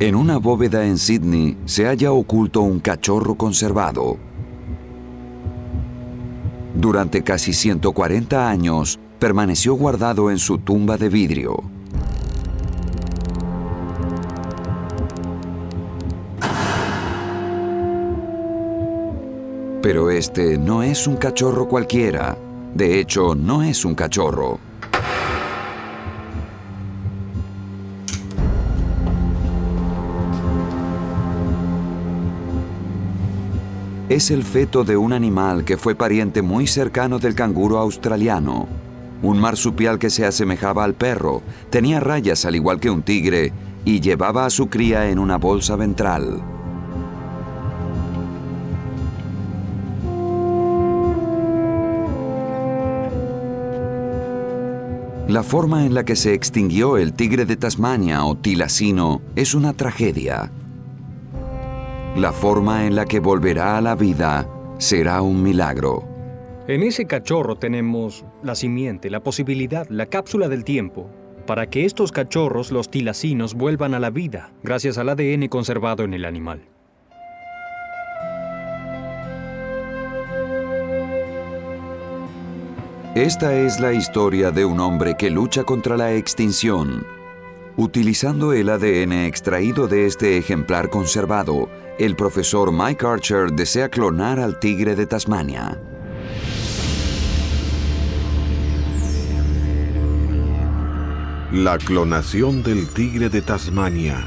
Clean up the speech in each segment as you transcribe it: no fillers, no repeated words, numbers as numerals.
En una bóveda en Sydney se halla oculto un cachorro conservado. Durante casi 140 años permaneció guardado en su tumba de vidrio. Pero este no es un cachorro cualquiera. De hecho, no es un cachorro. Es el feto de un animal que fue pariente muy cercano del canguro australiano. Un marsupial que se asemejaba al perro, tenía rayas al igual que un tigre y llevaba a su cría en una bolsa ventral. La forma en la que se extinguió el tigre de Tasmania o tilacino es una tragedia. La forma en la que volverá a la vida será un milagro. En ese cachorro tenemos la simiente, la posibilidad, la cápsula del tiempo, para que estos cachorros, los tilacinos, vuelvan a la vida, gracias al ADN conservado en el animal. Esta es la historia de un hombre que lucha contra la extinción. Utilizando el ADN extraído de este ejemplar conservado, el profesor Mike Archer desea clonar al tigre de Tasmania. La clonación del tigre de Tasmania.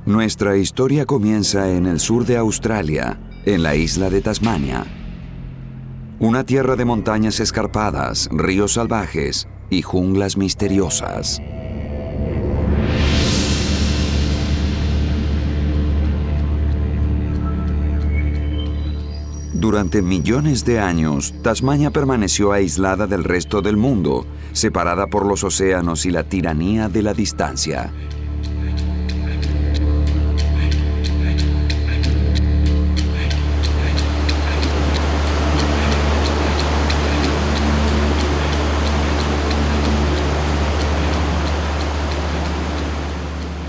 Nuestra historia comienza en el sur de Australia, en la isla de Tasmania. Una tierra de montañas escarpadas, ríos salvajes y junglas misteriosas. Durante millones de años, Tasmania permaneció aislada del resto del mundo, separada por los océanos y la tiranía de la distancia.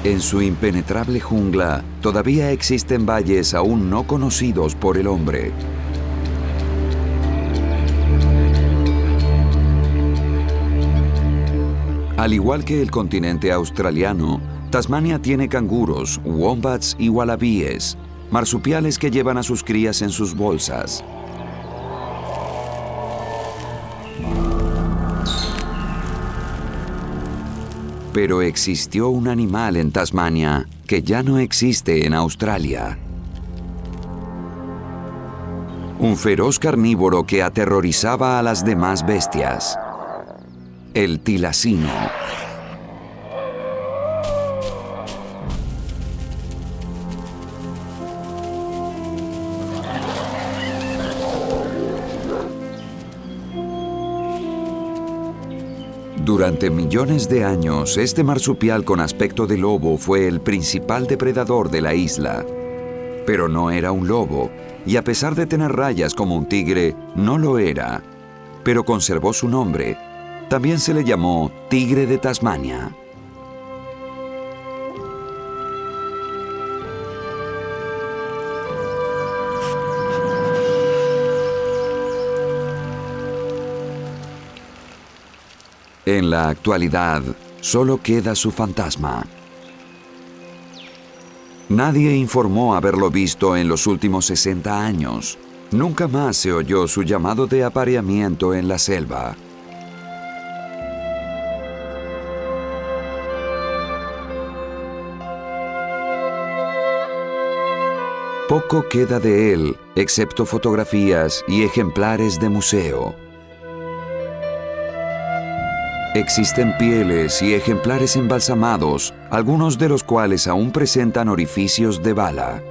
En su impenetrable jungla, todavía existen valles aún no conocidos por el hombre. Al igual que el continente australiano, Tasmania tiene canguros, wombats y wallabies, marsupiales que llevan a sus crías en sus bolsas. Pero existió un animal en Tasmania que ya no existe en Australia. Un feroz carnívoro que aterrorizaba a las demás bestias. El tilacino. Durante millones de años, este marsupial con aspecto de lobo fue el principal depredador de la isla. Pero no era un lobo, y a pesar de tener rayas como un tigre, no lo era. Pero conservó su nombre. También se le llamó tigre de Tasmania. En la actualidad, solo queda su fantasma. Nadie informó haberlo visto en los últimos 60 años. Nunca más se oyó su llamado de apareamiento en la selva. Poco queda de él, excepto fotografías y ejemplares de museo. Existen pieles y ejemplares embalsamados, algunos de los cuales aún presentan orificios de bala.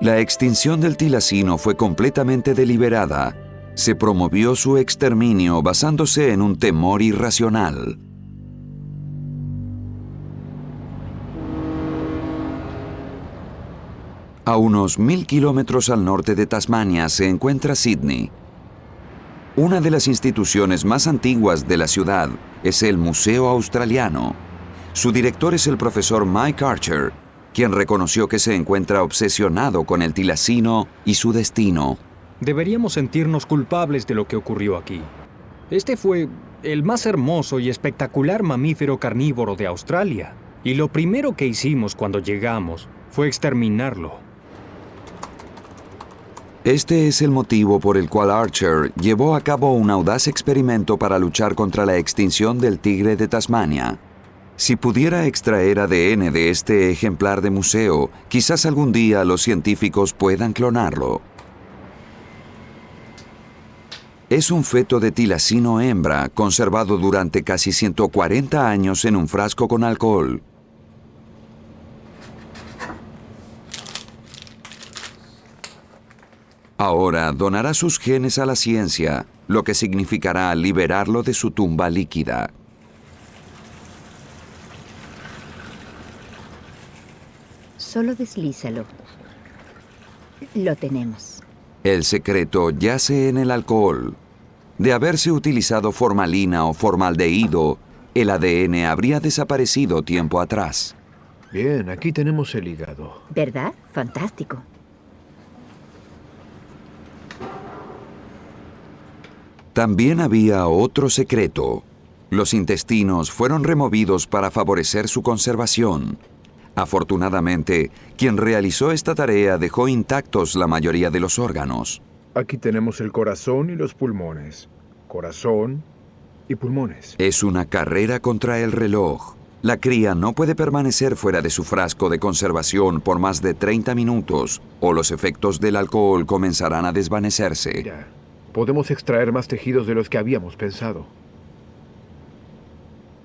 La extinción del tilacino fue completamente deliberada. Se promovió su exterminio basándose en un temor irracional. A unos 1000 kilómetros al norte de Tasmania se encuentra Sydney. Una de las instituciones más antiguas de la ciudad es el Museo Australiano. Su director es el profesor Mike Archer, quien reconoció que se encuentra obsesionado con el tilacino y su destino. Deberíamos sentirnos culpables de lo que ocurrió aquí. Este fue el más hermoso y espectacular mamífero carnívoro de Australia. Y lo primero que hicimos cuando llegamos fue exterminarlo. Este es el motivo por el cual Archer llevó a cabo un audaz experimento para luchar contra la extinción del tigre de Tasmania. Si pudiera extraer ADN de este ejemplar de museo, quizás algún día los científicos puedan clonarlo. Es un feto de tilacino hembra conservado durante casi 140 años en un frasco con alcohol. Ahora donará sus genes a la ciencia, lo que significará liberarlo de su tumba líquida. Solo deslízalo. Lo tenemos. El secreto yace en el alcohol. De haberse utilizado formalina o formaldehído, el ADN habría desaparecido tiempo atrás. Bien, aquí tenemos el hígado. ¿Verdad? Fantástico. También había otro secreto. Los intestinos fueron removidos para favorecer su conservación. Afortunadamente, quien realizó esta tarea dejó intactos la mayoría de los órganos. Aquí tenemos el corazón y los pulmones. Corazón y pulmones. Es una carrera contra el reloj. La cría no puede permanecer fuera de su frasco de conservación por más de 30 minutos, o los efectos del alcohol comenzarán a desvanecerse. Ya. Podemos extraer más tejidos de los que habíamos pensado.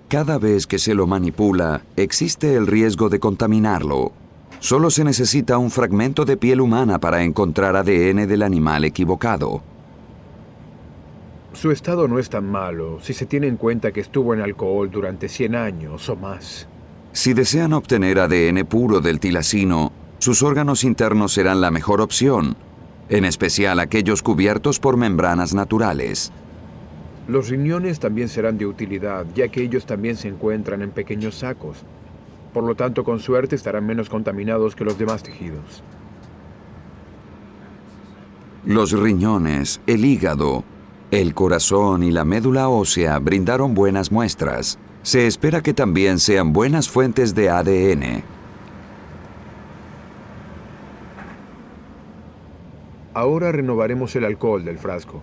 Cada vez que se lo manipula, existe el riesgo de contaminarlo. Solo se necesita un fragmento de piel humana para encontrar ADN del animal equivocado. Su estado no es tan malo si se tiene en cuenta que estuvo en alcohol durante 100 años o más. Si desean obtener ADN puro del tilacino, sus órganos internos serán la mejor opción, en especial aquellos cubiertos por membranas naturales. Los riñones también serán de utilidad, ya que ellos también se encuentran en pequeños sacos. Por lo tanto, con suerte estarán menos contaminados que los demás tejidos. Los riñones, el hígado, el corazón y la médula ósea brindaron buenas muestras. Se espera que también sean buenas fuentes de ADN. Ahora renovaremos el alcohol del frasco.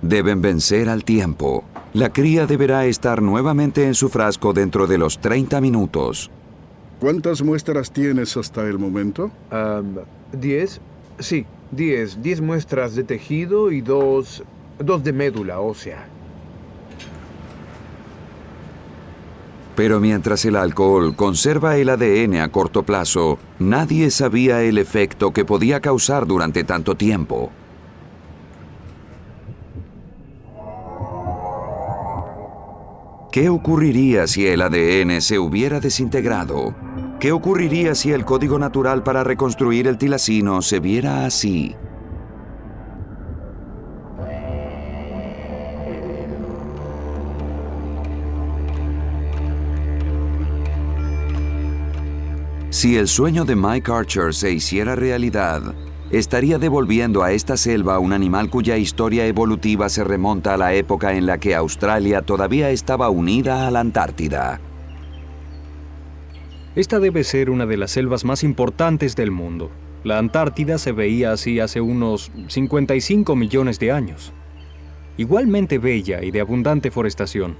Deben vencer al tiempo. La cría deberá estar nuevamente en su frasco dentro de los 30 minutos. ¿Cuántas muestras tienes hasta el momento? 10. Sí, 10. 10 muestras de tejido y dos de médula ósea. Pero mientras el alcohol conserva el ADN a corto plazo, nadie sabía el efecto que podía causar durante tanto tiempo. ¿Qué ocurriría si el ADN se hubiera desintegrado? ¿Qué ocurriría si el código natural para reconstruir el tilacino se viera así? Si el sueño de Mike Archer se hiciera realidad, estaría devolviendo a esta selva un animal cuya historia evolutiva se remonta a la época en la que Australia todavía estaba unida a la Antártida. Esta debe ser una de las selvas más importantes del mundo. La Antártida se veía así hace unos 55 millones de años. Igualmente bella y de abundante forestación.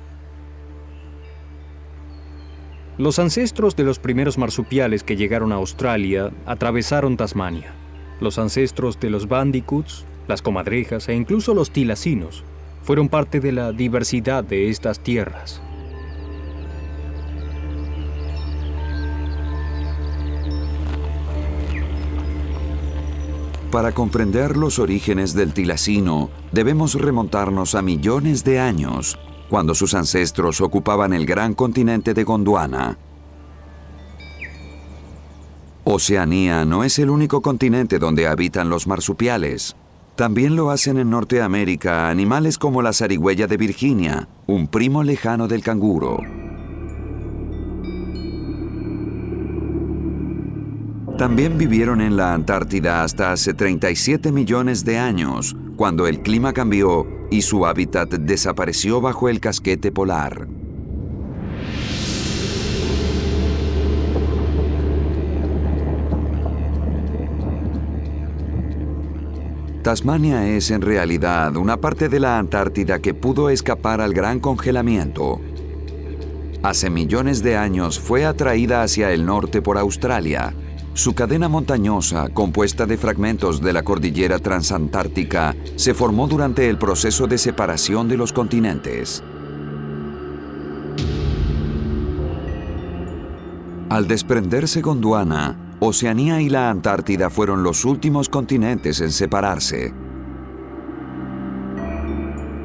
Los ancestros de los primeros marsupiales que llegaron a Australia atravesaron Tasmania. Los ancestros de los bandicoots, las comadrejas e incluso los tilacinos fueron parte de la diversidad de estas tierras. Para comprender los orígenes del tilacino, debemos remontarnos a millones de años, cuando sus ancestros ocupaban el gran continente de Gondwana. Oceanía no es el único continente donde habitan los marsupiales. También lo hacen en Norteamérica animales como la zarigüeya de Virginia, un primo lejano del canguro. También vivieron en la Antártida hasta hace 37 millones de años, cuando el clima cambió y su hábitat desapareció bajo el casquete polar. Tasmania es en realidad una parte de la Antártida que pudo escapar al gran congelamiento. Hace millones de años fue atraída hacia el norte por Australia. Su cadena montañosa, compuesta de fragmentos de la cordillera transantártica, se formó durante el proceso de separación de los continentes. Al desprenderse Gondwana, Oceanía y la Antártida fueron los últimos continentes en separarse.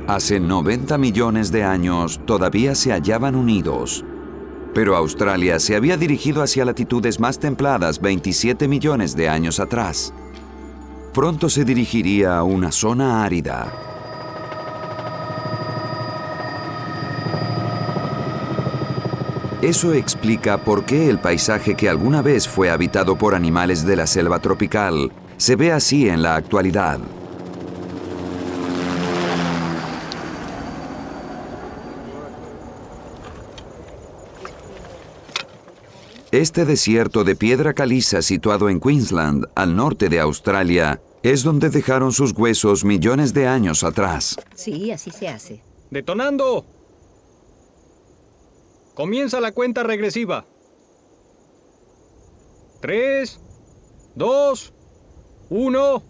Hace 90 millones de años todavía se hallaban unidos, pero Australia se había dirigido hacia latitudes más templadas 27 millones de años atrás. Pronto se dirigiría a una zona árida. Eso explica por qué el paisaje que alguna vez fue habitado por animales de la selva tropical se ve así en la actualidad. Este desierto de piedra caliza situado en Queensland, al norte de Australia, es donde dejaron sus huesos millones de años atrás. Sí, así se hace. ¡Detonando! Comienza la cuenta regresiva. 3, 2, 1...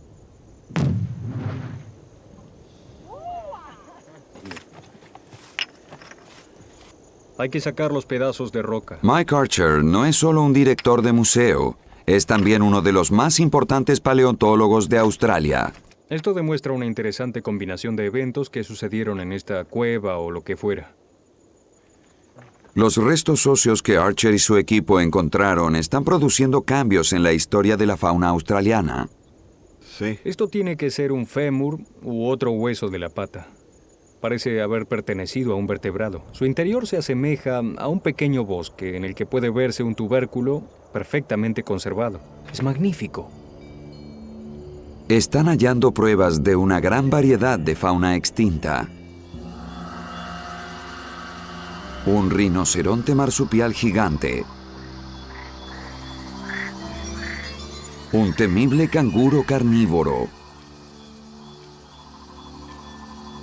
Hay que sacar los pedazos de roca. Mike Archer no es solo un director de museo, es también uno de los más importantes paleontólogos de Australia. Esto demuestra una interesante combinación de eventos que sucedieron en esta cueva o lo que fuera. Los restos óseos que Archer y su equipo encontraron están produciendo cambios en la historia de la fauna australiana. Sí. Esto tiene que ser un fémur u otro hueso de la pata. Parece haber pertenecido a un vertebrado. Su interior se asemeja a un pequeño bosque en el que puede verse un tubérculo perfectamente conservado. Es magnífico. Están hallando pruebas de una gran variedad de fauna extinta. Un rinoceronte marsupial gigante. Un temible canguro carnívoro.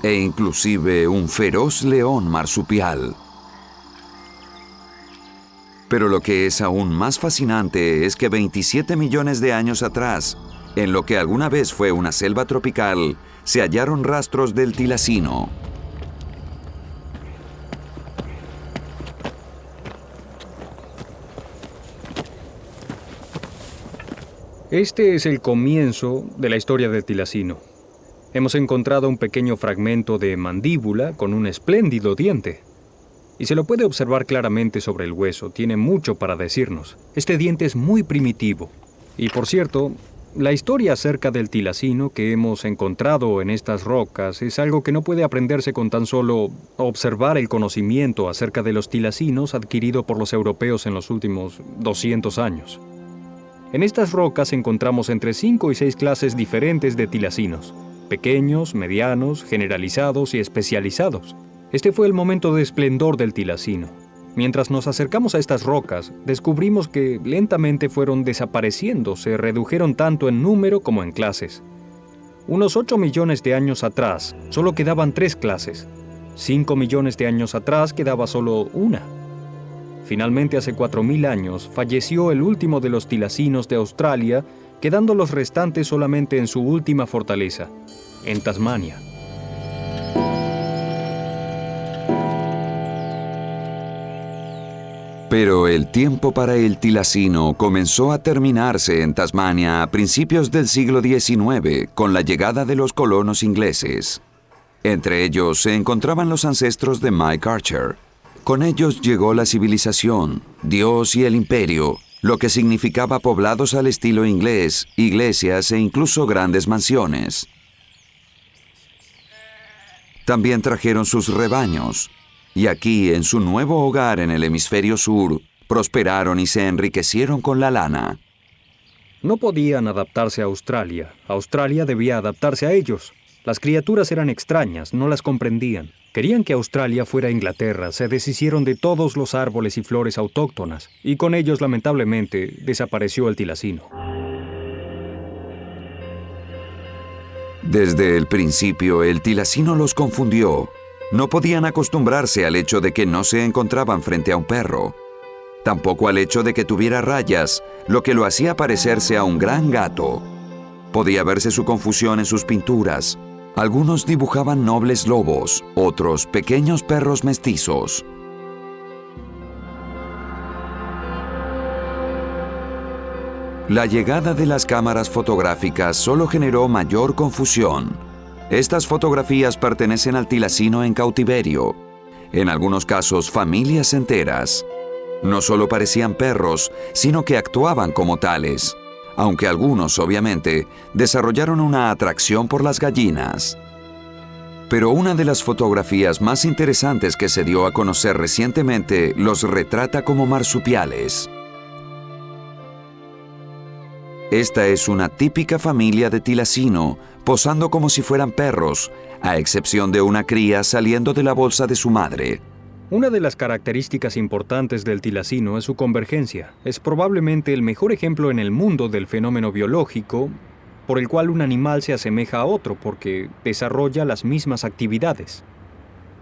E inclusive un feroz león marsupial. Pero lo que es aún más fascinante es que 27 millones de años atrás, en lo que alguna vez fue una selva tropical, se hallaron rastros del tilacino. Este es el comienzo de la historia del tilacino. Hemos encontrado un pequeño fragmento de mandíbula con un espléndido diente. Y se lo puede observar claramente sobre el hueso. Tiene mucho para decirnos. Este diente es muy primitivo. Y por cierto, la historia acerca del tilacino que hemos encontrado en estas rocas es algo que no puede aprenderse con tan solo observar el conocimiento acerca de los tilacinos adquirido por los europeos en los últimos 200 años. En estas rocas encontramos entre 5 y 6 clases diferentes de tilacinos. Pequeños, medianos, generalizados y especializados. Este fue el momento de esplendor del tilacino. Mientras nos acercamos a estas rocas, descubrimos que lentamente fueron desapareciendo, se redujeron tanto en número como en clases. Unos 8 millones de años atrás, solo quedaban 3 clases. 5 millones de años atrás quedaba solo una. Finalmente, hace 4.000 años, falleció el último de los tilacinos de Australia, quedando los restantes solamente en su última fortaleza, en Tasmania. Pero el tiempo para el tilacino comenzó a terminarse en Tasmania a principios del siglo XIX con la llegada de los colonos ingleses. Entre ellos se encontraban los ancestros de Mike Archer. Con ellos llegó la civilización, Dios y el imperio, lo que significaba poblados al estilo inglés, iglesias e incluso grandes mansiones. También trajeron sus rebaños, y aquí, en su nuevo hogar en el hemisferio sur, prosperaron y se enriquecieron con la lana. No podían adaptarse a Australia. Australia debía adaptarse a ellos. Las criaturas eran extrañas, no las comprendían. Querían que Australia fuera Inglaterra, se deshicieron de todos los árboles y flores autóctonas, y con ellos, lamentablemente, desapareció el tilacino. Desde el principio, el tilacino los confundió. No podían acostumbrarse al hecho de que no se encontraban frente a un perro. Tampoco al hecho de que tuviera rayas, lo que lo hacía parecerse a un gran gato. Podía verse su confusión en sus pinturas. Algunos dibujaban nobles lobos, otros pequeños perros mestizos. La llegada de las cámaras fotográficas solo generó mayor confusión. Estas fotografías pertenecen al tilacino en cautiverio. En algunos casos, familias enteras. No solo parecían perros, sino que actuaban como tales, aunque algunos, obviamente, desarrollaron una atracción por las gallinas. Pero una de las fotografías más interesantes que se dio a conocer recientemente los retrata como marsupiales. Esta es una típica familia de tilacino, posando como si fueran perros, a excepción de una cría saliendo de la bolsa de su madre. Una de las características importantes del tilacino es su convergencia. Es probablemente el mejor ejemplo en el mundo del fenómeno biológico por el cual un animal se asemeja a otro porque desarrolla las mismas actividades.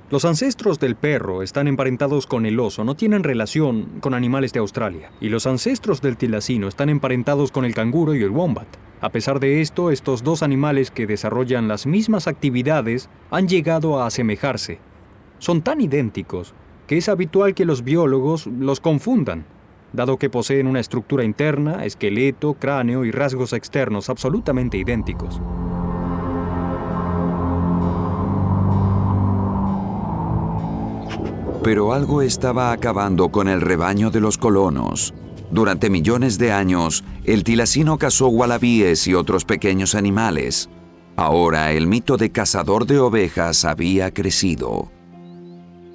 Los ancestros del perro están emparentados con el oso, no tienen relación con animales de Australia. Y los ancestros del tilacino están emparentados con el canguro y el wombat. A pesar de esto, estos dos animales que desarrollan las mismas actividades han llegado a asemejarse. Son tan idénticos que es habitual que los biólogos los confundan, dado que poseen una estructura interna, esqueleto, cráneo y rasgos externos absolutamente idénticos. Pero algo estaba acabando con el rebaño de los colonos. Durante millones de años, el tilacino cazó ualabíes y otros pequeños animales. Ahora el mito de cazador de ovejas había crecido.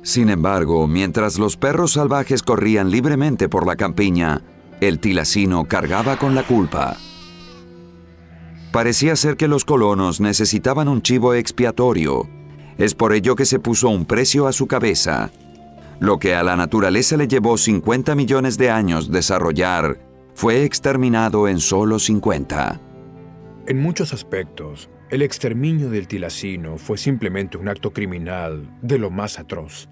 Sin embargo, mientras los perros salvajes corrían libremente por la campiña, el tilacino cargaba con la culpa. Parecía ser que los colonos necesitaban un chivo expiatorio. Es por ello que se puso un precio a su cabeza. Lo que a la naturaleza le llevó 50 millones de años desarrollar, fue exterminado en solo 50. En muchos aspectos, el exterminio del tilacino fue simplemente un acto criminal de lo más atroz.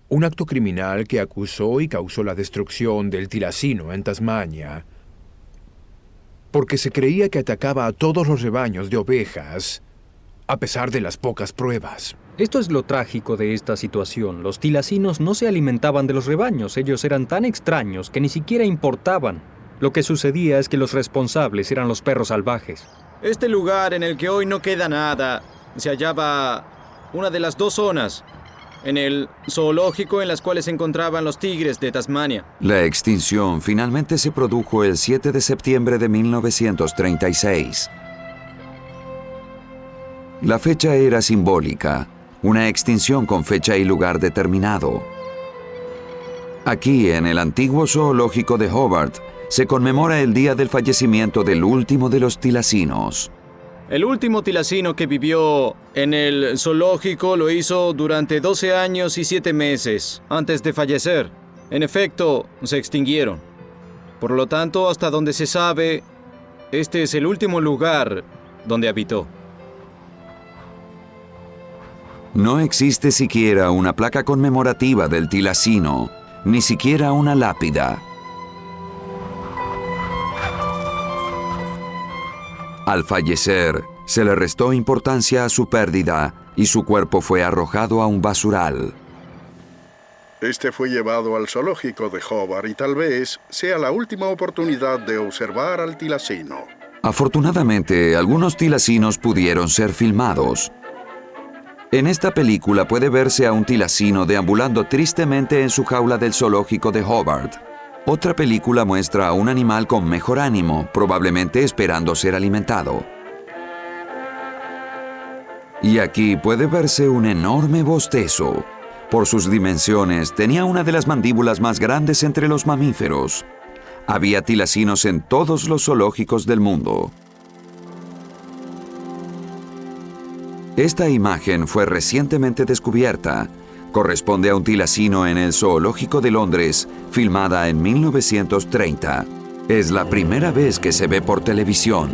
Un acto criminal que acusó y causó la destrucción del tilacino en Tasmania, porque se creía que atacaba a todos los rebaños de ovejas, a pesar de las pocas pruebas. Esto es lo trágico de esta situación. Los tilacinos no se alimentaban de los rebaños, ellos eran tan extraños que ni siquiera importaban. Lo que sucedía es que los responsables eran los perros salvajes. Este lugar en el que hoy no queda nada, se hallaba una de las dos zonas en el zoológico en las cuales se encontraban los tigres de Tasmania. La extinción finalmente se produjo el 7 de septiembre de 1936. La fecha era simbólica, una extinción con fecha y lugar determinado. Aquí, en el antiguo zoológico de Hobart, se conmemora el día del fallecimiento del último de los tilacinos. El último tilacino que vivió en el zoológico lo hizo durante 12 años y 7 meses antes de fallecer. En efecto, se extinguieron. Por lo tanto, hasta donde se sabe, este es el último lugar donde habitó. No existe siquiera una placa conmemorativa del tilacino, ni siquiera una lápida. Al fallecer, se le restó importancia a su pérdida y su cuerpo fue arrojado a un basural. Este fue llevado al zoológico de Hobart y tal vez sea la última oportunidad de observar al tilacino. Afortunadamente, algunos tilacinos pudieron ser filmados. En esta película puede verse a un tilacino deambulando tristemente en su jaula del zoológico de Hobart. Otra película muestra a un animal con mejor ánimo, probablemente esperando ser alimentado. Y aquí puede verse un enorme bostezo. Por sus dimensiones, tenía una de las mandíbulas más grandes entre los mamíferos. Había tilacinos en todos los zoológicos del mundo. Esta imagen fue recientemente descubierta. Corresponde a un tilacino en el Zoológico de Londres, filmada en 1930. Es la primera vez que se ve por televisión.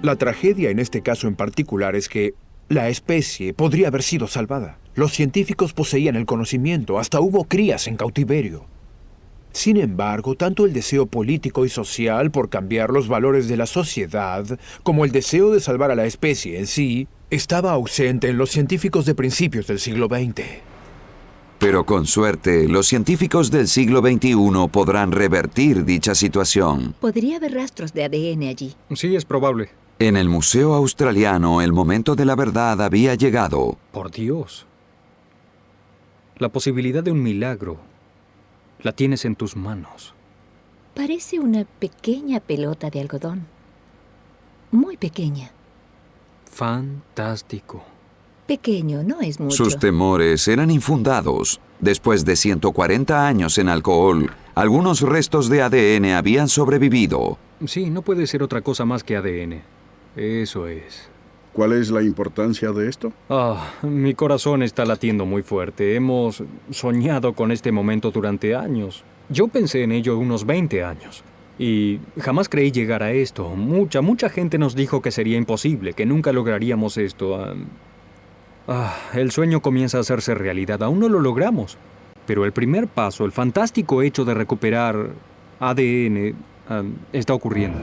La tragedia en este caso en particular es que la especie podría haber sido salvada. Los científicos poseían el conocimiento, hasta hubo crías en cautiverio. Sin embargo, tanto el deseo político y social por cambiar los valores de la sociedad, como el deseo de salvar a la especie en sí, estaba ausente en los científicos de principios del siglo XX. Pero con suerte, los científicos del siglo XXI podrán revertir dicha situación. Podría haber rastros de ADN allí. Sí, es probable. En el Museo Australiano, el momento de la verdad había llegado. Por Dios. La posibilidad de un milagro la tienes en tus manos. Parece una pequeña pelota de algodón. Muy pequeña. Fantástico. Pequeño, no es mucho. Sus temores eran infundados. Después de 140 años en alcohol, algunos restos de ADN habían sobrevivido. Sí, no puede ser otra cosa más que ADN. Eso es. ¿Cuál es la importancia de esto? Mi corazón está latiendo muy fuerte. Hemos soñado con este momento durante años. Yo pensé en ello unos 20 años. Y jamás creí llegar a esto. Mucha gente nos dijo que sería imposible, que nunca lograríamos esto. El sueño comienza a hacerse realidad. Aún no lo logramos. Pero el primer paso, el fantástico hecho de recuperar ADN, está ocurriendo.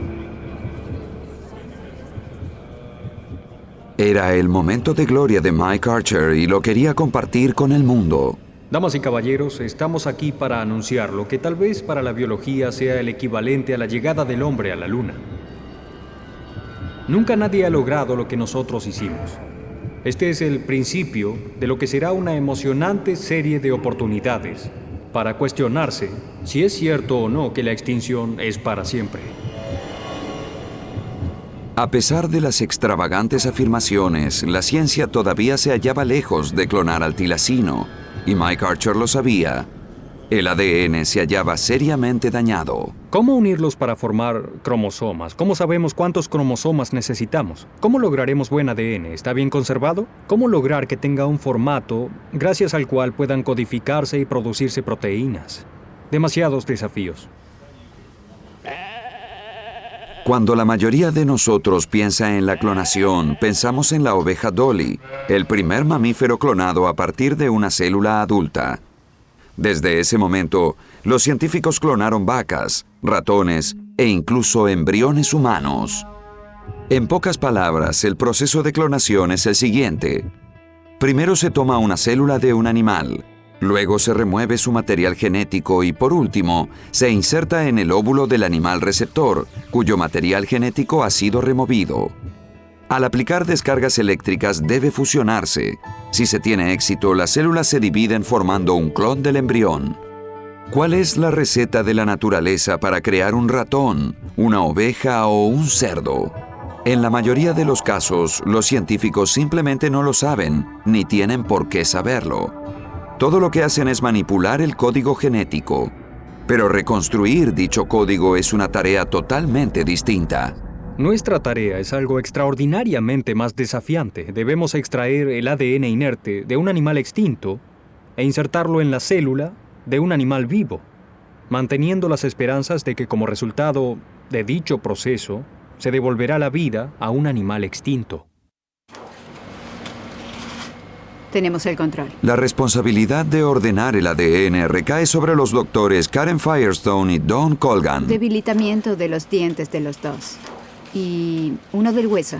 Era el momento de gloria de Mike Archer y lo quería compartir con el mundo. Damas y caballeros, estamos aquí para anunciar lo que tal vez para la biología sea el equivalente a la llegada del hombre a la luna. Nunca nadie ha logrado lo que nosotros hicimos. Este es el principio de lo que será una emocionante serie de oportunidades para cuestionarse si es cierto o no que la extinción es para siempre. A pesar de las extravagantes afirmaciones, la ciencia todavía se hallaba lejos de clonar al tilacino, y Mike Archer lo sabía. El ADN se hallaba seriamente dañado. ¿Cómo unirlos para formar cromosomas? ¿Cómo sabemos cuántos cromosomas necesitamos? ¿Cómo lograremos buen ADN? ¿Está bien conservado? ¿Cómo lograr que tenga un formato gracias al cual puedan codificarse y producirse proteínas? Demasiados desafíos. Cuando la mayoría de nosotros piensa en la clonación, pensamos en la oveja Dolly, el primer mamífero clonado a partir de una célula adulta. Desde ese momento, los científicos clonaron vacas, ratones e incluso embriones humanos. En pocas palabras, el proceso de clonación es el siguiente. Primero se toma una célula de un animal, luego se remueve su material genético y, por último, se inserta en el óvulo del animal receptor, cuyo material genético ha sido removido. Al aplicar descargas eléctricas debe fusionarse. Si se tiene éxito, las células se dividen formando un clon del embrión. ¿Cuál es la receta de la naturaleza para crear un ratón, una oveja o un cerdo? En la mayoría de los casos, los científicos simplemente no lo saben, ni tienen por qué saberlo. Todo lo que hacen es manipular el código genético. Pero reconstruir dicho código es una tarea totalmente distinta. Nuestra tarea es algo extraordinariamente más desafiante. Debemos extraer el ADN inerte de un animal extinto e insertarlo en la célula de un animal vivo, manteniendo las esperanzas de que como resultado de dicho proceso se devolverá la vida a un animal extinto. Tenemos el control. La responsabilidad de ordenar el ADN recae sobre los doctores Karen Firestone y Don Colgan. Debilitamiento de los dientes de los dos. Y uno del hueso.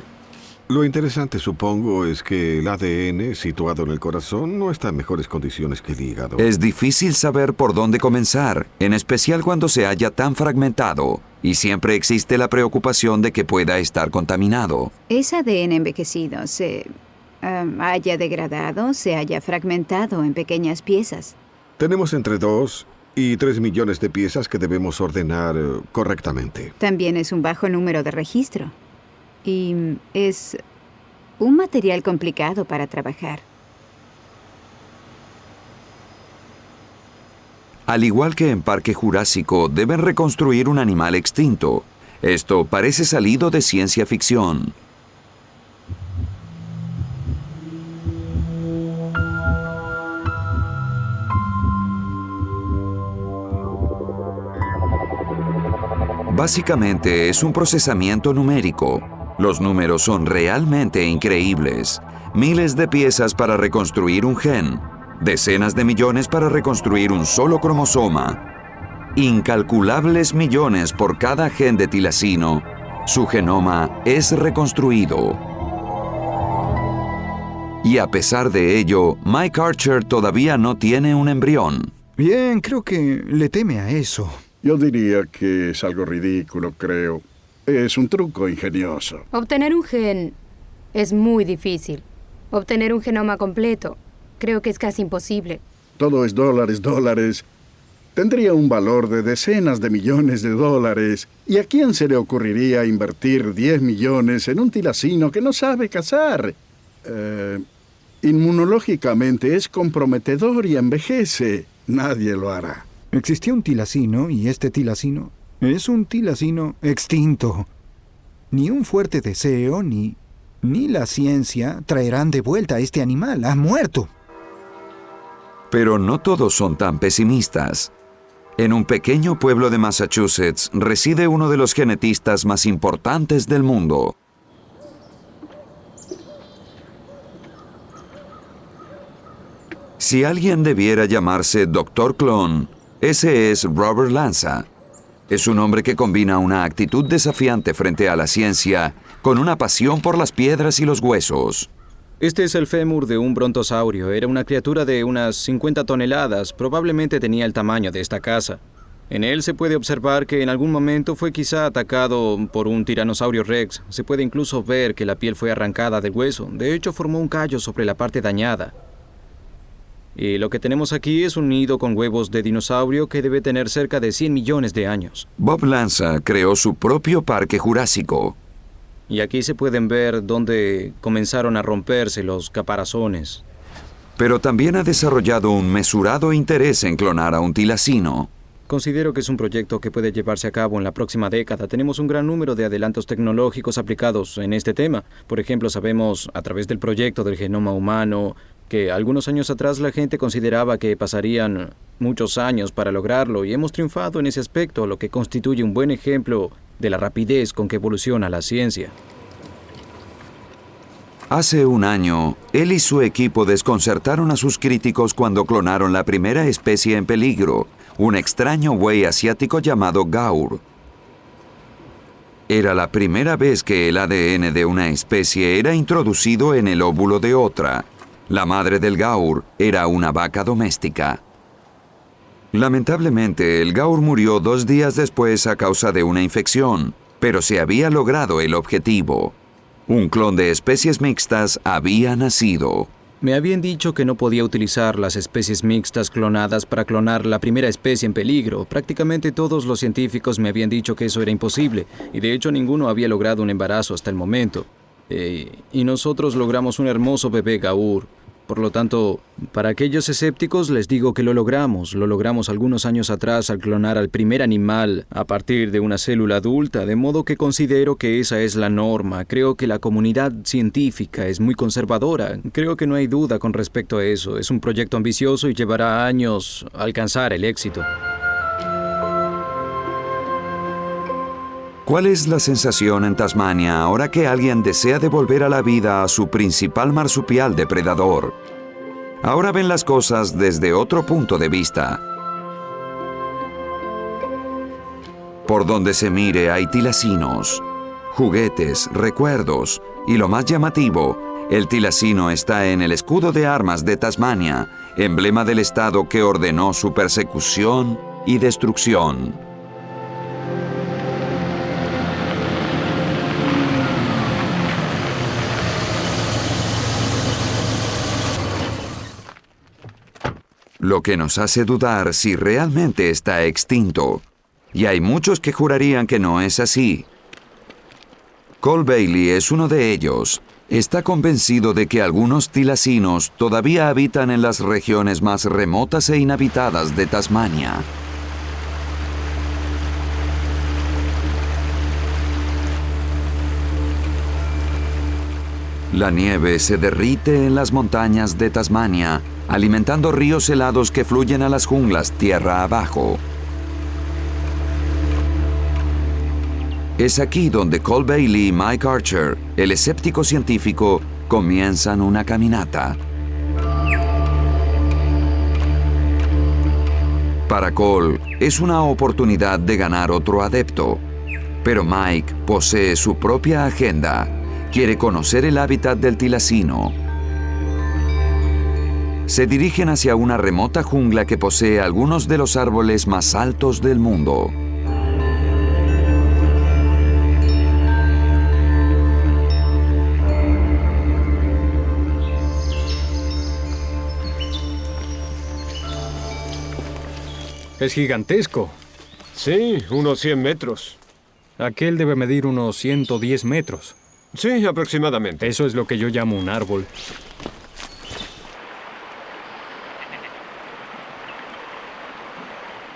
Lo interesante, supongo, es que el ADN situado en el corazón no está en mejores condiciones que el hígado. Es difícil saber por dónde comenzar, en especial cuando se halla tan fragmentado, y siempre existe la preocupación de que pueda estar contaminado. Es ADN envejecido, se haya degradado, se haya fragmentado en pequeñas piezas. Tenemos entre 2 Y 3 millones de piezas que debemos ordenar correctamente. También es un bajo número de registro. Y es un material complicado para trabajar. Al igual que en Parque Jurásico, deben reconstruir un animal extinto. Esto parece salido de ciencia ficción. Básicamente es un procesamiento numérico. Los números son realmente increíbles. Miles de piezas para reconstruir un gen. Decenas de millones para reconstruir un solo cromosoma. Incalculables millones por cada gen de tilacino. Su genoma es reconstruido. Y a pesar de ello, Mike Archer todavía no tiene un embrión. Bien, creo que le teme a eso. Yo diría que es algo ridículo, creo. Es un truco ingenioso. Obtener un gen es muy difícil. Obtener un genoma completo creo que es casi imposible. Todo es dólares. Tendría un valor de decenas de millones de dólares. ¿Y a quién se le ocurriría invertir 10 millones en un tilacino que no sabe cazar? Inmunológicamente es comprometedor y envejece. Nadie lo hará. Existía un tilacino y este tilacino es un tilacino extinto. Ni un fuerte deseo ni la ciencia traerán de vuelta a este animal. Ha muerto. Pero no todos son tan pesimistas. En un pequeño pueblo de Massachusetts reside uno de los genetistas más importantes del mundo. Si alguien debiera llamarse Dr. Clon, ese es Robert Lanza. Es un hombre que combina una actitud desafiante frente a la ciencia con una pasión por las piedras y los huesos. Este es el fémur de un brontosaurio. Era una criatura de unas 50 toneladas. Probablemente tenía el tamaño de esta casa. En él se puede observar que en algún momento fue quizá atacado por un tiranosaurio rex. Se puede incluso ver que la piel fue arrancada del hueso. De hecho, formó un callo sobre la parte dañada. Y lo que tenemos aquí es un nido con huevos de dinosaurio que debe tener cerca de 100 millones de años. Bob Lanza creó su propio parque jurásico. Y aquí se pueden ver dónde comenzaron a romperse los caparazones. Pero también ha desarrollado un mesurado interés en clonar a un tilacino. Considero que es un proyecto que puede llevarse a cabo en la próxima década. Tenemos un gran número de adelantos tecnológicos aplicados en este tema. Por ejemplo, sabemos a través del proyecto del genoma humano que algunos años atrás la gente consideraba que pasarían muchos años para lograrlo y hemos triunfado en ese aspecto, lo que constituye un buen ejemplo de la rapidez con que evoluciona la ciencia. Hace un año, él y su equipo desconcertaron a sus críticos cuando clonaron la primera especie en peligro, un extraño buey asiático llamado gaur. Era la primera vez que el ADN de una especie era introducido en el óvulo de otra. La madre del gaur era una vaca doméstica. Lamentablemente, el gaur murió 2 días después a causa de una infección, pero se había logrado el objetivo. Un clon de especies mixtas había nacido. Me habían dicho que no podía utilizar las especies mixtas clonadas para clonar la primera especie en peligro. Prácticamente todos los científicos me habían dicho que eso era imposible, y de hecho ninguno había logrado un embarazo hasta el momento. Y nosotros logramos un hermoso bebé gaur. Por lo tanto, para aquellos escépticos les digo que lo logramos. Lo logramos algunos años atrás al clonar al primer animal a partir de una célula adulta, de modo que considero que esa es la norma. Creo que la comunidad científica es muy conservadora. Creo que no hay duda con respecto a eso. Es un proyecto ambicioso y llevará años alcanzar el éxito. ¿Cuál es la sensación en Tasmania ahora que alguien desea devolver a la vida a su principal marsupial depredador? Ahora ven las cosas desde otro punto de vista. Por donde se mire hay tilacinos, juguetes, recuerdos y lo más llamativo, el tilacino está en el escudo de armas de Tasmania, emblema del estado que ordenó su persecución y destrucción. lo que nos hace dudar si realmente está extinto. Y hay muchos que jurarían que no es así. Cole Bailey es uno de ellos. Está convencido de que algunos tilacinos todavía habitan en las regiones más remotas e inhabitadas de Tasmania. La nieve se derrite en las montañas de Tasmania, alimentando ríos helados que fluyen a las junglas tierra abajo. Es aquí donde Cole Bailey y Mike Archer, el escéptico científico, comienzan una caminata. Para Cole, es una oportunidad de ganar otro adepto. Pero Mike posee su propia agenda. Quiere conocer el hábitat del tilacino. Se dirigen hacia una remota jungla que posee algunos de los árboles más altos del mundo. Es gigantesco. Sí, unos 100 metros. Aquel debe medir unos 110 metros. Sí, aproximadamente. Eso es lo que yo llamo un árbol.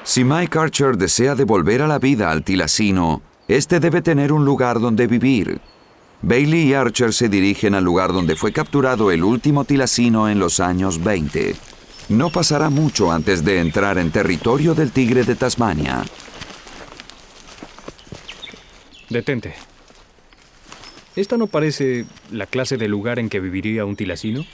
Si Mike Archer desea devolver a la vida al tilacino, este debe tener un lugar donde vivir. Bailey y Archer se dirigen al lugar donde fue capturado el último tilacino en los años 20. No pasará mucho antes de entrar en territorio del tigre de Tasmania. Detente. ¿Esta no parece la clase de lugar en que viviría un tilacino?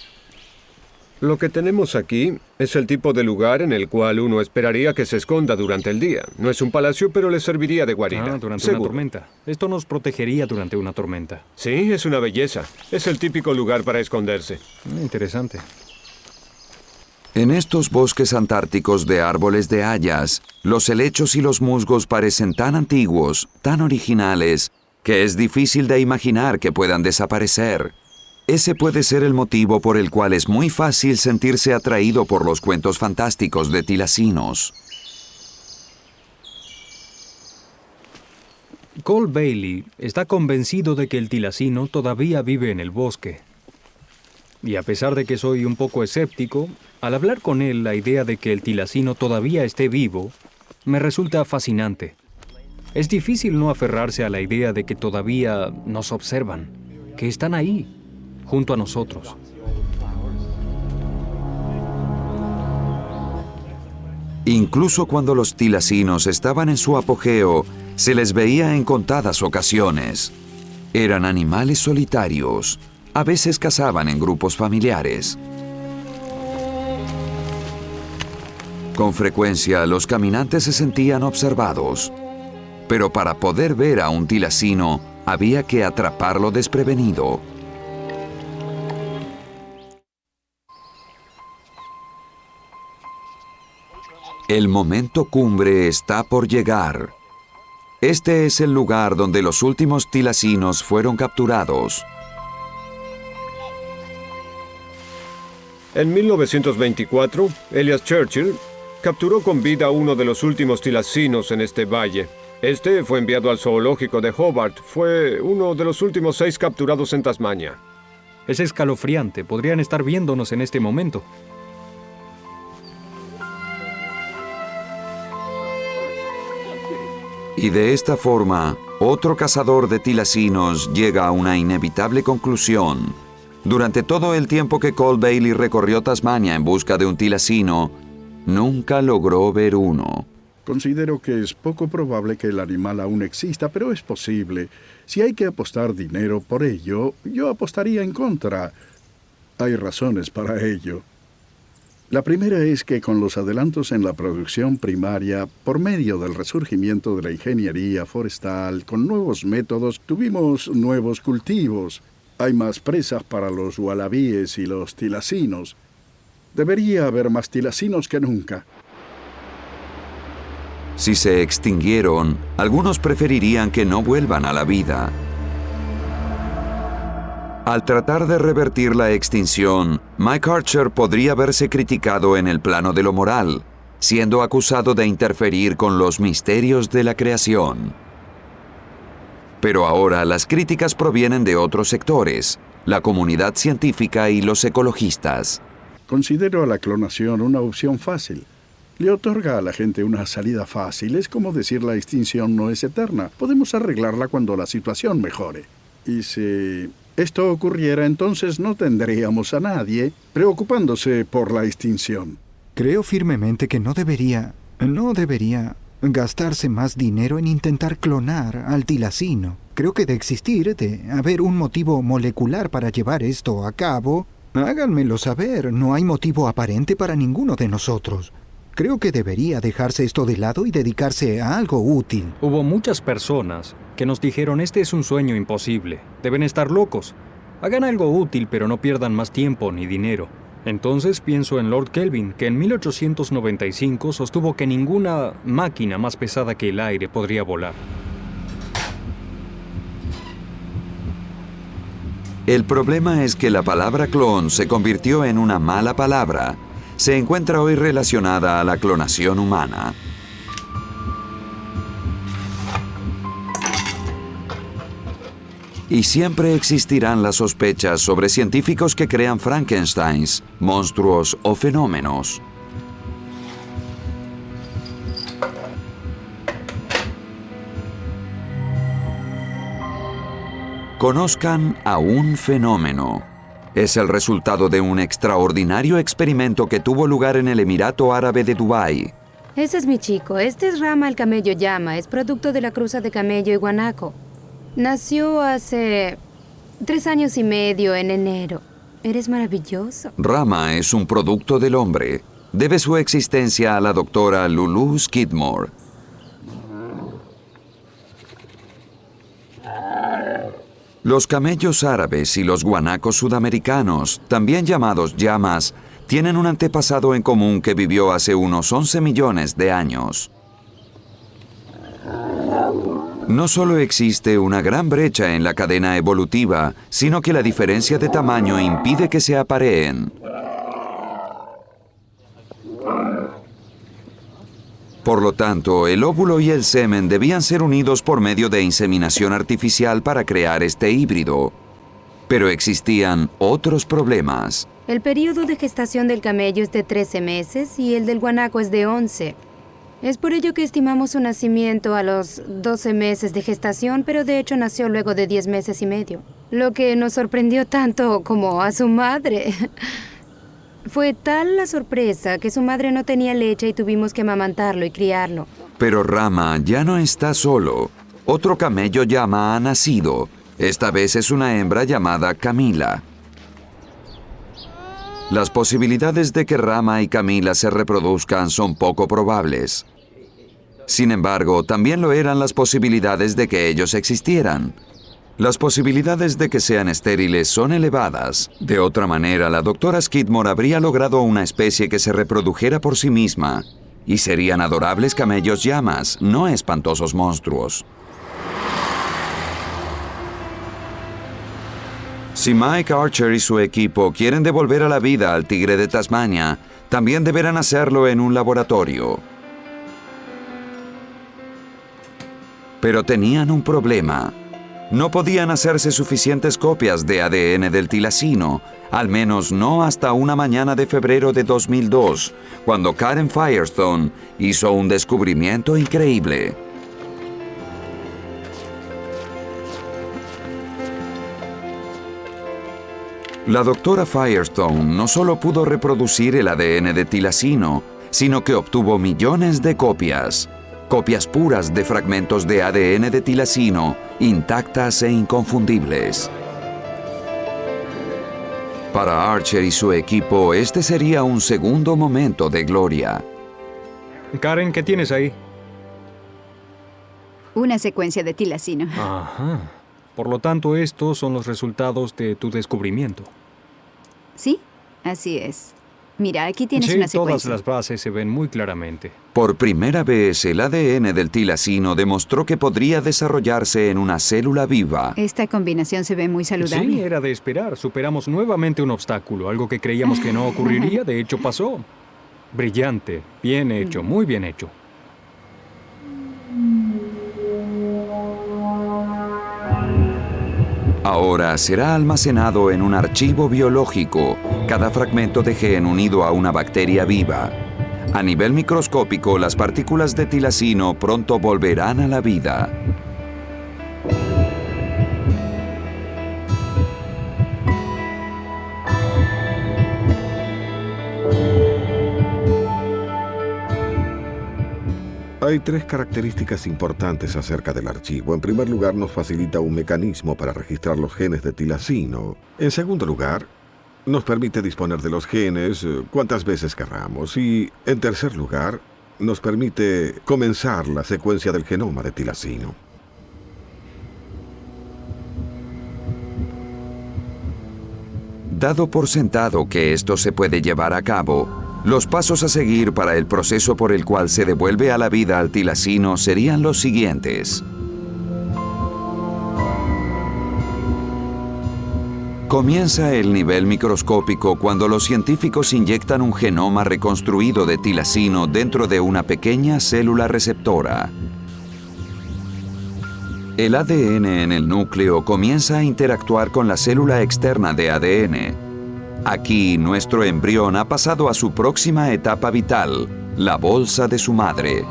Lo que tenemos aquí es el tipo de lugar en el cual uno esperaría que se esconda durante el día. No es un palacio, pero le serviría de guarida. Durante Seguro. una tormenta. Esto nos protegería durante una tormenta. Sí, es una belleza. Es el típico lugar para esconderse. Interesante. En estos bosques antárticos de árboles de hayas, los helechos y los musgos parecen tan antiguos, tan originales, que es difícil de imaginar que puedan desaparecer. Ese puede ser el motivo por el cual es muy fácil sentirse atraído por los cuentos fantásticos de tilacinos. Cole Bailey está convencido de que el tilacino todavía vive en el bosque. Y a pesar de que soy un poco escéptico, al hablar con él la idea de que el tilacino todavía esté vivo me resulta fascinante. Es difícil no aferrarse a la idea de que todavía nos observan, que están ahí, junto a nosotros. Incluso cuando los tilacinos estaban en su apogeo, se les veía en contadas ocasiones. Eran animales solitarios. A veces cazaban en grupos familiares. Con frecuencia, los caminantes se sentían observados. Pero para poder ver a un tilacino, había que atraparlo desprevenido. El momento cumbre está por llegar. Este es el lugar donde los últimos tilacinos fueron capturados. En 1924, Elias Churchill capturó con vida a uno de los últimos tilacinos en este valle. Este fue enviado al zoológico de Hobart. Fue uno de los últimos 6 capturados en Tasmania. Es escalofriante. Podrían estar viéndonos en este momento. Y de esta forma, otro cazador de tilacinos llega a una inevitable conclusión. Durante todo el tiempo que Cole Bailey recorrió Tasmania en busca de un tilacino, nunca logró ver uno. Considero que es poco probable que el animal aún exista, pero es posible. Si hay que apostar dinero por ello, yo apostaría en contra. Hay razones para ello. La primera es que con los adelantos en la producción primaria, por medio del resurgimiento de la ingeniería forestal, con nuevos métodos, tuvimos nuevos cultivos. Hay más presas para los ualabíes y los tilacinos. Debería haber más tilacinos que nunca. Si se extinguieron, algunos preferirían que no vuelvan a la vida. Al tratar de revertir la extinción, Mike Archer podría verse criticado en el plano de lo moral, siendo acusado de interferir con los misterios de la creación. Pero ahora las críticas provienen de otros sectores, la comunidad científica y los ecologistas. Considero a la clonación una opción fácil. Le otorga a la gente una salida fácil. Es como decir la extinción no es eterna. Podemos arreglarla cuando la situación mejore. Y si esto ocurriera, entonces no tendríamos a nadie preocupándose por la extinción. Creo firmemente que no debería gastarse más dinero en intentar clonar al tilacino. Creo que de existir, de haber un motivo molecular para llevar esto a cabo, háganmelo saber. No hay motivo aparente para ninguno de nosotros. Creo que debería dejarse esto de lado y dedicarse a algo útil. Hubo muchas personas que nos dijeron, este es un sueño imposible, deben estar locos. Hagan algo útil, pero no pierdan más tiempo ni dinero. Entonces pienso en Lord Kelvin, que en 1895 sostuvo que ninguna máquina más pesada que el aire podría volar. El problema es que la palabra clon se convirtió en una mala palabra. Se encuentra hoy relacionada a la clonación humana. Y siempre existirán las sospechas sobre científicos que crean Frankensteins, monstruos o fenómenos. Conozcan a un fenómeno. Es el resultado de un extraordinario experimento que tuvo lugar en el Emirato Árabe de Dubái. Ese es mi chico. Este es Rama el camello llama. Es producto de la cruza de camello y guanaco. Nació hace 3 años y medio en enero. Eres maravilloso. Rama es un producto del hombre. Debe su existencia a la doctora Lulu Skidmore. Los camellos árabes y los guanacos sudamericanos, también llamados llamas, tienen un antepasado en común que vivió hace unos 11 millones de años. No solo existe una gran brecha en la cadena evolutiva, sino que la diferencia de tamaño impide que se apareen. Por lo tanto, el óvulo y el semen debían ser unidos por medio de inseminación artificial para crear este híbrido. Pero existían otros problemas. El periodo de gestación del camello es de 13 meses y el del guanaco es de 11. Es por ello que estimamos su nacimiento a los 12 meses de gestación, pero de hecho nació luego de 10 meses y medio. Lo que nos sorprendió tanto como a su madre. Fue tal la sorpresa que su madre no tenía leche y tuvimos que amamantarlo y criarlo. Pero Rama ya no está solo. Otro camello llama ha nacido. Esta vez es una hembra llamada Camila. Las posibilidades de que Rama y Camila se reproduzcan son poco probables. Sin embargo, también lo eran las posibilidades de que ellos existieran. Las posibilidades de que sean estériles son elevadas. De otra manera, la doctora Skidmore habría logrado una especie que se reprodujera por sí misma. Y serían adorables camellos llamas, no espantosos monstruos. Si Mike Archer y su equipo quieren devolver a la vida al tigre de Tasmania, también deberán hacerlo en un laboratorio. Pero tenían un problema. No podían hacerse suficientes copias de ADN del tilacino, al menos no hasta una mañana de febrero de 2002, cuando Karen Firestone hizo un descubrimiento increíble. La doctora Firestone no solo pudo reproducir el ADN de tilacino, sino que obtuvo millones de copias. Copias puras de fragmentos de ADN de tilacino, intactas e inconfundibles. Para Archer y su equipo, este sería un segundo momento de gloria. Karen, ¿qué tienes ahí? Una secuencia de tilacino. Ajá. Por lo tanto, estos son los resultados de tu descubrimiento. Sí, así es. Mira, aquí tienes Sí, una secuencia. todas las bases se ven muy claramente. Por primera vez, el ADN del tilacino demostró que podría desarrollarse en una célula viva. Esta combinación se ve muy saludable. Sí, era de esperar. Superamos nuevamente un obstáculo, algo que creíamos que no ocurriría, de hecho pasó. Brillante, bien hecho, muy bien hecho. Ahora será almacenado en un archivo biológico, cada fragmento de gen unido a una bacteria viva. A nivel microscópico, las partículas de tilacino pronto volverán a la vida. Hay 3 características importantes acerca del archivo. En primer lugar, nos facilita un mecanismo para registrar los genes de tilacino. En segundo lugar, nos permite disponer de los genes cuantas veces querramos. Y en tercer lugar, nos permite comenzar la secuencia del genoma de tilacino. Dado por sentado que esto se puede llevar a cabo, los pasos a seguir para el proceso por el cual se devuelve a la vida al tilacino serían los siguientes. Comienza el nivel microscópico cuando los científicos inyectan un genoma reconstruido de tilacino dentro de una pequeña célula receptora. El ADN en el núcleo comienza a interactuar con la célula externa de ADN. Aquí, nuestro embrión ha pasado a su próxima etapa vital, la bolsa de su madre.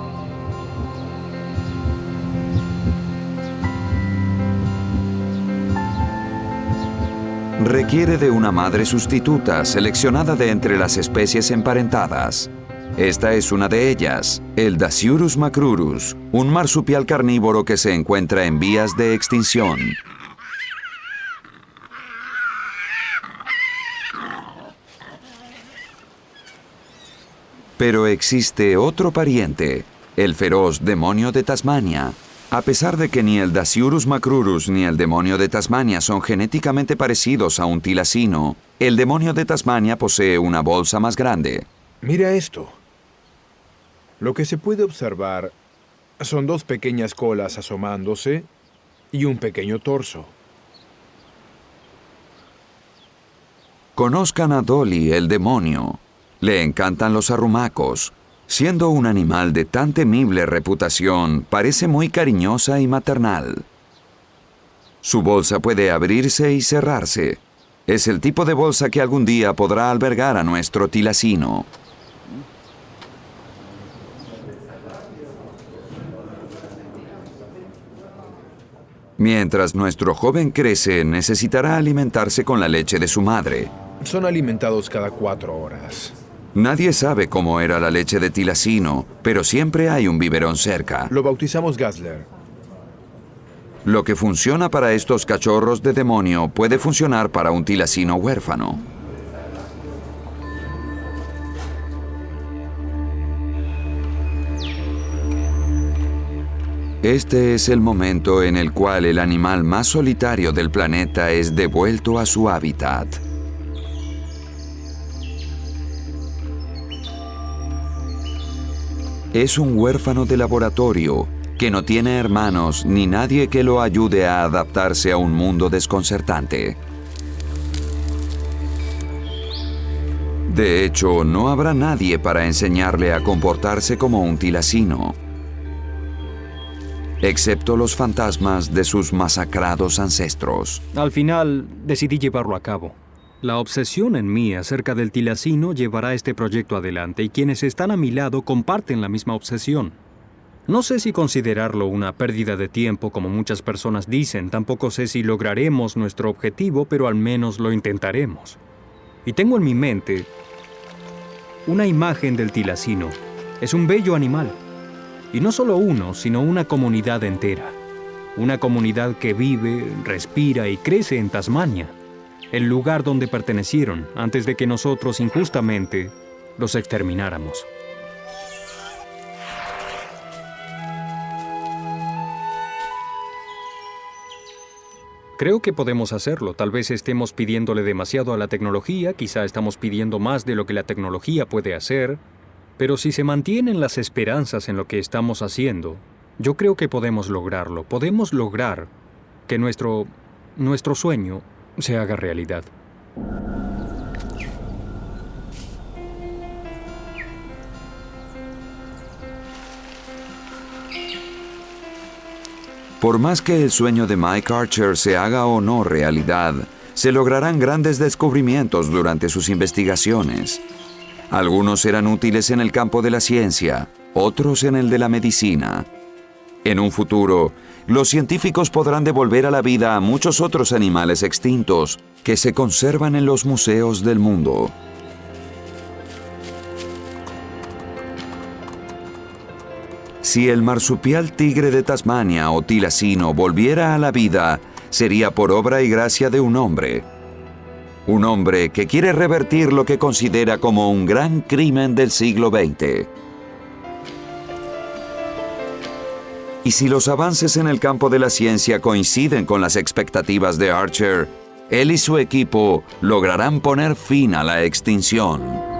Requiere de una madre sustituta seleccionada de entre las especies emparentadas. Esta es una de ellas, el Dasyurus macrurus, un marsupial carnívoro que se encuentra en vías de extinción. Pero existe otro pariente, el feroz demonio de Tasmania. A pesar de que ni el Dasyurus macrurus ni el demonio de Tasmania son genéticamente parecidos a un tilacino, el demonio de Tasmania posee una bolsa más grande. Mira esto. Lo que se puede observar son 2 pequeñas colas asomándose y un pequeño torso. Conozcan a Dolly, el demonio. Le encantan los arrumacos. Siendo un animal de tan temible reputación, parece muy cariñosa y maternal. Su bolsa puede abrirse y cerrarse. Es el tipo de bolsa que algún día podrá albergar a nuestro tilacino. Mientras nuestro joven crece, necesitará alimentarse con la leche de su madre. Son alimentados cada 4 horas. Nadie sabe cómo era la leche de tilacino, pero siempre hay un biberón cerca. Lo bautizamos Gazler. Lo que funciona para estos cachorros de demonio puede funcionar para un tilacino huérfano. Este es el momento en el cual el animal más solitario del planeta es devuelto a su hábitat. Es un huérfano de laboratorio que no tiene hermanos ni nadie que lo ayude a adaptarse a un mundo desconcertante. De hecho, no habrá nadie para enseñarle a comportarse como un tilacino, excepto los fantasmas de sus masacrados ancestros. Al final, decidí llevarlo a cabo. La obsesión en mí acerca del tilacino llevará este proyecto adelante y quienes están a mi lado comparten la misma obsesión. No sé si considerarlo una pérdida de tiempo como muchas personas dicen, tampoco sé si lograremos nuestro objetivo, pero al menos lo intentaremos. Y tengo en mi mente una imagen del tilacino. Es un bello animal. Y no solo uno, sino una comunidad entera. Una comunidad que vive, respira y crece en Tasmania, el lugar donde pertenecieron antes de que nosotros injustamente los extermináramos. Creo que podemos hacerlo. Tal vez estemos pidiéndole demasiado a la tecnología, quizá estamos pidiendo más de lo que la tecnología puede hacer, Pero si se mantienen las esperanzas en lo que estamos haciendo, yo creo que podemos lograrlo. Podemos lograr que nuestro sueño se haga realidad. Por más que el sueño de Mike Archer se haga o no realidad, se lograrán grandes descubrimientos durante sus investigaciones. Algunos serán útiles en el campo de la ciencia, otros en el de la medicina. En un futuro, los científicos podrán devolver a la vida a muchos otros animales extintos que se conservan en los museos del mundo. Si el marsupial tigre de Tasmania o tilacino volviera a la vida, sería por obra y gracia de un hombre. Un hombre que quiere revertir lo que considera como un gran crimen del siglo XX. Y si los avances en el campo de la ciencia coinciden con las expectativas de Archer, él y su equipo lograrán poner fin a la extinción.